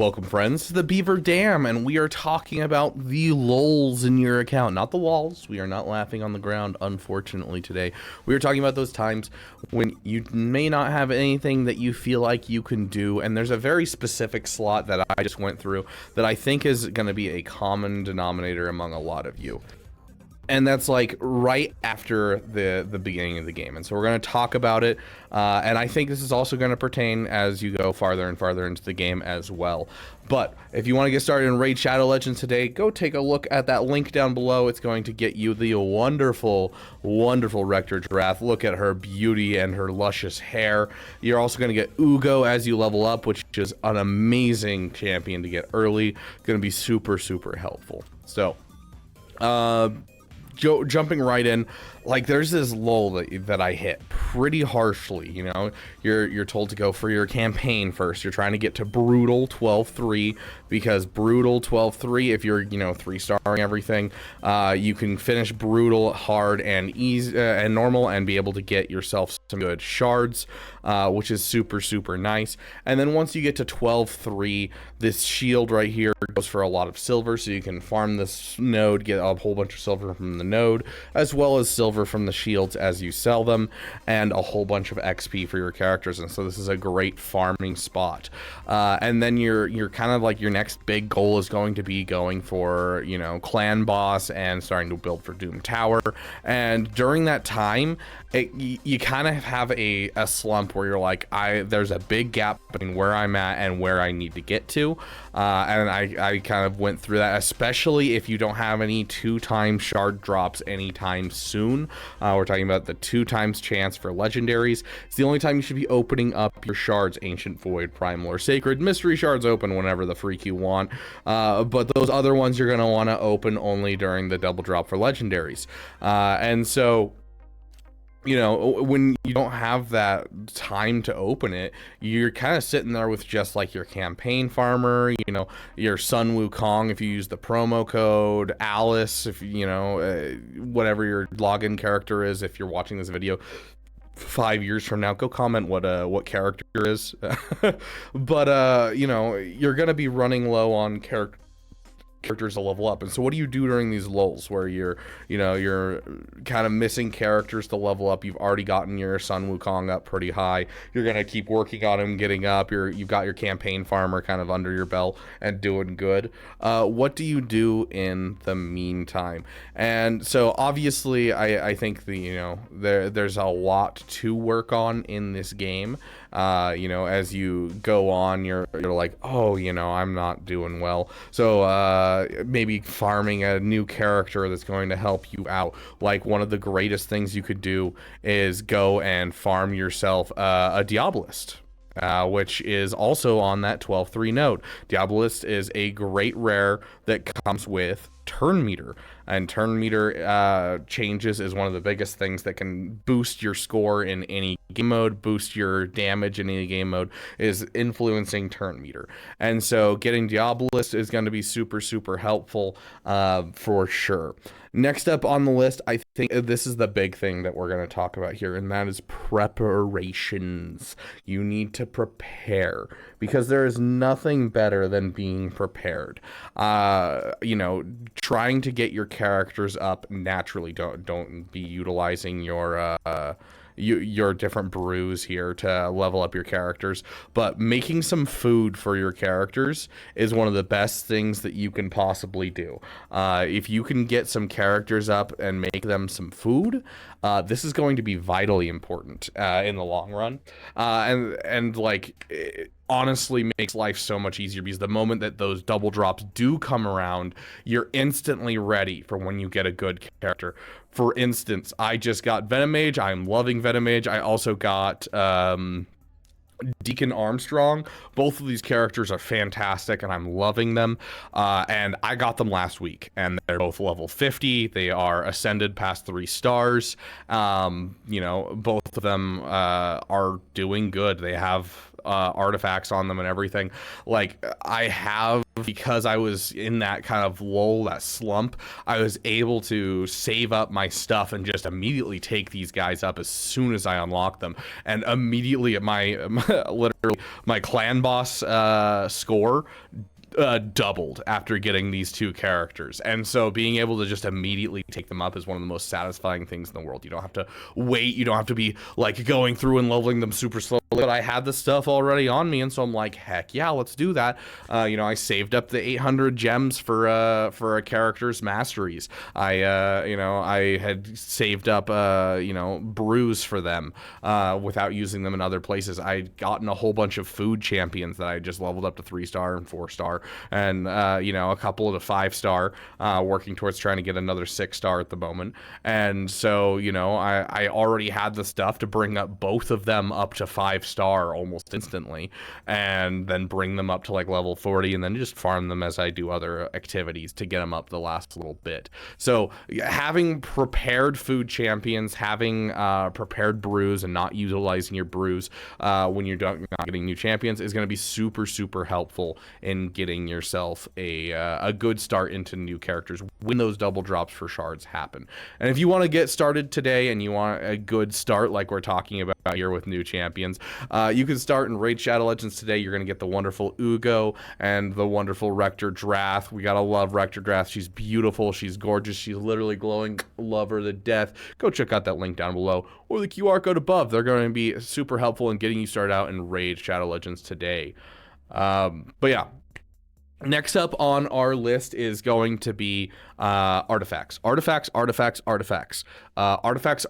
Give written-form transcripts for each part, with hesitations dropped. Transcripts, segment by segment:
Welcome, friends, to the Beaver Dam, and we are talking about the lulls in your account, not the walls. We are not laughing on the ground, unfortunately, today. We are talking about those times when you may not have anything that you feel like you can do, and there's a very specific slot that I just went through that I think is going to be a common denominator among a lot of you. And that's like right after the beginning of the game, and so we're going to talk about it, and I think this is also going to pertain as you go farther and farther into the game as well. But if you want to get started in Raid Shadow Legends today, go take a look at that link down below. It's going to get you the wonderful Rector Giraffe. Look at her beauty and her luscious hair. You're also going to get Ugo as you level up, which is an amazing champion to get early. Going to be super helpful. So jumping right in, like there's this lull that I hit pretty harshly. You know, you're told to go for your campaign first. You're trying to get to brutal 12-3 because brutal 12-3, if you're 3-starring everything, you can finish brutal hard and easy and normal and be able to get yourself some good shards, which is super nice. And then once you get to 12-3, this shield right here goes for a lot of silver, so you can farm this node, get a whole bunch of silver from the node, as well as silver from the shields as you sell them, and a whole bunch of XP for your characters. And so this is a great farming spot. And then you're kind of like, your next big goal is going to be going for clan boss and starting to build for Doom Tower. And during that time, you kind of have a slump where you're like, there's a big gap between where I'm at and where I need to get to, and I kind of went through that, especially if you don't have any 2-time shard drops anytime soon. We're talking about the 2x chance for legendaries. It's the only time you should be opening up your shards. Ancient Void, Primal, or Sacred. Mystery shards open whenever the freak you want, but those other ones you're going to want to open only during the double drop for legendaries. And so when you don't have that time to open it, you're kind of sitting there with just like your campaign farmer, your Sun Wukong if you use the promo code, Alice if whatever your login character is. If you're watching this video 5 years from now, go comment what character is. But you're gonna be running low on characters to level up. And so what do you do during these lulls where you're kind of missing characters to level up? You've already gotten your Sun Wukong up pretty high. You're gonna keep working on him getting up. You've got your campaign farmer kind of under your belt and doing good. What do you do in the meantime? And so obviously I think there's a lot to work on in this game. As you go on, you're like, oh, I'm not doing well, so maybe farming a new character that's going to help you out. Like, one of the greatest things you could do is go and farm yourself a Diabolist, which is also on that 12-3 node. Diabolist is a great rare that comes with turn meter, and turn meter changes is one of the biggest things that can boost your score in any game mode, boost your damage in any game mode, is influencing turn meter. And so getting Diabolist is going to be super helpful for sure. Next up on the list, I think this is the big thing that we're going to talk about here, and that is preparations. You need to prepare, because there is nothing better than being prepared. Trying to get your characters up naturally. Don't be utilizing your different brews here to level up your characters, but making some food for your characters is one of the best things that you can possibly do. If you can get some characters up and make them some food, this is going to be vitally important in the long run, and it honestly makes life so much easier, because the moment that those double drops do come around, you're instantly ready for when you get a good character. For instance, I just got Venom Mage. I'm loving Venom Mage. I also got Deacon Armstrong. Both of these characters are fantastic, and I'm loving them. And I got them last week, and they're both level 50. They are ascended past 3 stars. Both of them are doing good. They have artifacts on them and everything. Like I have, because I was in that kind of lull, that slump, I was able to save up my stuff and just immediately take these guys up as soon as I unlock them. And immediately at my literally my clan boss score doubled after getting these two characters. And so being able to just immediately take them up is one of the most satisfying things in the world. You don't have to wait, you don't have to be like going through and leveling them super slowly. But I had the stuff already on me, and so I'm like, heck yeah, let's do that. You know, I saved up the 800 gems for a character's masteries. You know, I had saved up you know, brews for them without using them in other places. I'd gotten a whole bunch of food champions that I just leveled up to 3-star and 4-star, and you know, a couple to 5-star, working towards trying to get another 6-star at the moment. And so, you know, I already had the stuff to bring up both of them up to 5-star almost instantly, and then bring them up to like level 40, and then just farm them as I do other activities to get them up the last little bit. So having prepared food champions, having prepared brews, and not utilizing your brews when you're not getting new champions is going to be super helpful in getting yourself a good start into new characters when those double drops for shards happen. And if you want to get started today and you want a good start like we're talking about here with new champions, you can start in Raid Shadow Legends today. You're going to get the wonderful Ugo and the wonderful Rector Drath. We gotta love Rector Drath. She's beautiful, she's gorgeous, she's literally glowing. Love her to death. Go check out that link down below or the QR code above. They're going to be super helpful in getting you started out in Raid Shadow Legends today. But yeah, next up on our list is going to be artifacts. Artifacts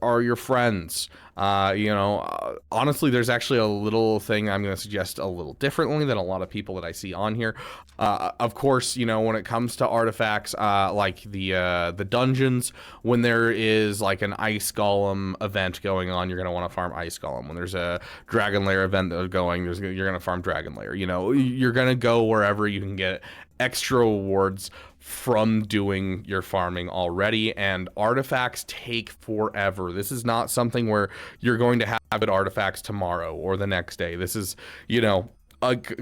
are your friends. You know, honestly, there's actually a little thing I'm going to suggest a little differently than a lot of people that I see on here. Of course, you know, when it comes to artifacts, like the dungeons, when there is like an ice golem event going on, you're going to want to farm ice golem. When there's a dragon lair event going, you're going to farm dragon lair. You know, you're going to go wherever you can get extra rewards from doing your farming already, and artifacts take forever. This is not something where you're going to have good artifacts tomorrow or the next day. This is, you know,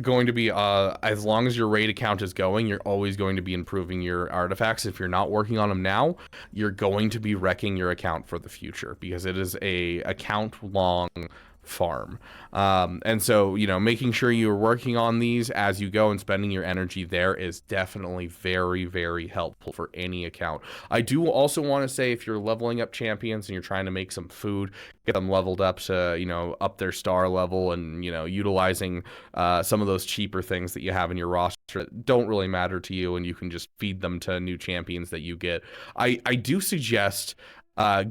going to be as long as your raid account is going, you're always going to be improving your artifacts. If you're not working on them now, you're going to be wrecking your account for the future, because it is a account long farm. And so, you know, making sure you're working on these as you go and spending your energy there is definitely very helpful for any account. I do also want to say, if you're leveling up champions and you're trying to make some food, get them leveled up to, you know, up their star level, and, you know, utilizing some of those cheaper things that you have in your roster that don't really matter to you, and you can just feed them to new champions that you get. I do suggest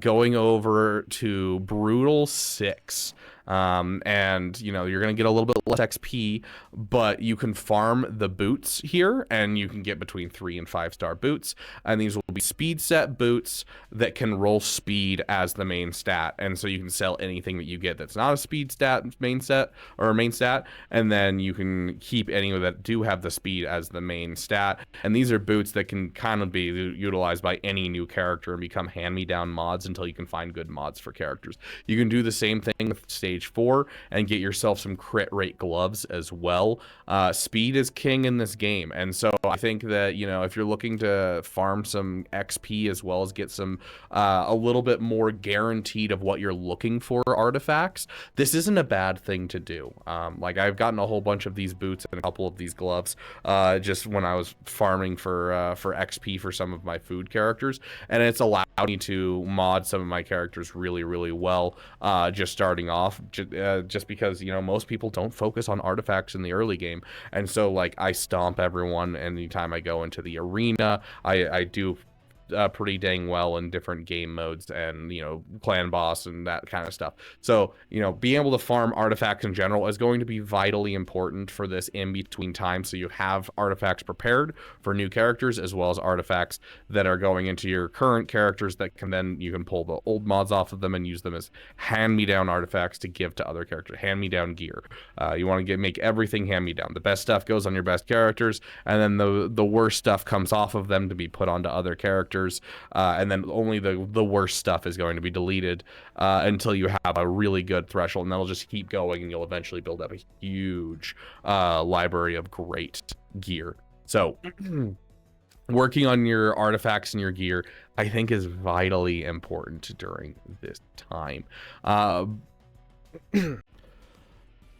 going over to Brutal 6. And you know, you're gonna get a little bit less XP, but you can farm the boots here, and you can get between 3 and 5-star boots, and these will be speed set boots that can roll speed as the main stat. And so you can sell anything that you get that's not a speed stat main stat, and then you can keep any that do have the speed as the main stat. And these are boots that can kind of be utilized by any new character and become hand-me-down mods until you can find good mods for characters. You can do the same thing with stage 4 and get yourself some crit rate gloves as well. Speed is king in this game, and so I think that, you know, if you're looking to farm some XP as well as get some a little bit more guaranteed of what you're looking for artifacts, this isn't a bad thing to do. Like, I've gotten a whole bunch of these boots and a couple of these gloves just when I was farming for XP for some of my food characters, and it's allowed me to mod some of my characters really well, just starting off, just because, you know, most people don't focus on artifacts in the early game. And so, like, I stomp everyone anytime I go into the arena. I do pretty dang well in different game modes, and, you know, clan boss and that kind of stuff. So, you know, being able to farm artifacts in general is going to be vitally important for this in between time, so you have artifacts prepared for new characters, as well as artifacts that are going into your current characters that can then, you can pull the old mods off of them and use them as hand-me-down artifacts to give to other characters. Hand-me-down gear. You want to make everything hand-me-down. The best stuff goes on your best characters, and then the worst stuff comes off of them to be put onto other characters. gears, and then only the worst stuff is going to be deleted until you have a really good threshold, and that'll just keep going, and you'll eventually build up a huge library of great gear. So working on your artifacts and your gear, I think, is vitally important during this time.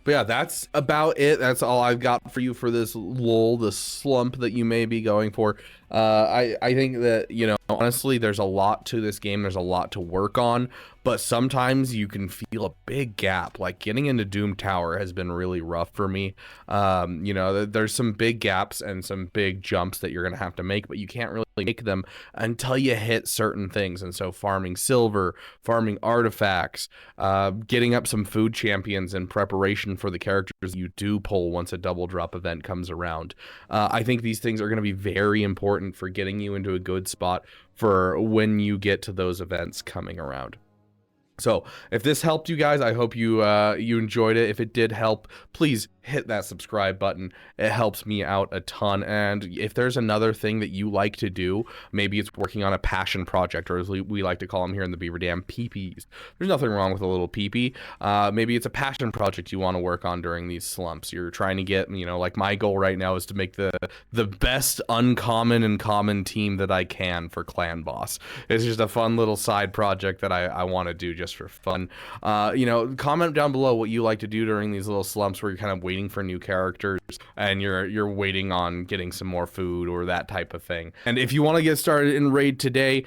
But yeah, that's about it. That's all I've got for you for this lull, the slump that you may be going for. I think that, you know, honestly, there's a lot to this game. There's a lot to work on, but sometimes you can feel a big gap. Like getting into Doom Tower has been really rough for me. You know, there's some big gaps and some big jumps that you're going to have to make, but you can't really make them until you hit certain things. And so farming silver, farming artifacts, getting up some food champions in preparation for the characters you do pull once a double drop event comes around. I think these things are going to be very important for getting you into a good spot for when you get to those events coming around. So if this helped you guys, I hope you you enjoyed it. If it did help, please hit that subscribe button. It helps me out a ton. And if there's another thing that you like to do, maybe it's working on a passion project, or as we like to call them here in the Beaver Dam, peepees. There's nothing wrong with a little peepee. Maybe it's a passion project you want to work on during these slumps. You're trying to get, you know, like my goal right now is to make the best uncommon and common team that I can for Clan Boss. It's just a fun little side project that I want to do just for fun. You know, comment down below what you like to do during these little slumps where you're kind of waiting for new characters and you're waiting on getting some more food or that type of thing. And if you want to get started in Raid today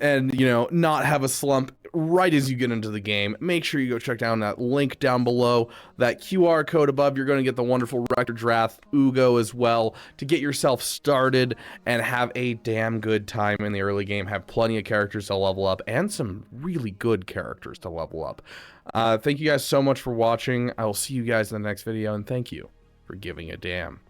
and, you know, not have a slump right as you get into the game, make sure you go check down that link down below, that QR code above. You're going to get the wonderful Record Wrath Ugo as well to get yourself started and have a damn good time in the early game. Have plenty of characters to level up and some really good characters to level up. Thank you guys so much for watching. I will see you guys in the next video, and thank you for giving a damn.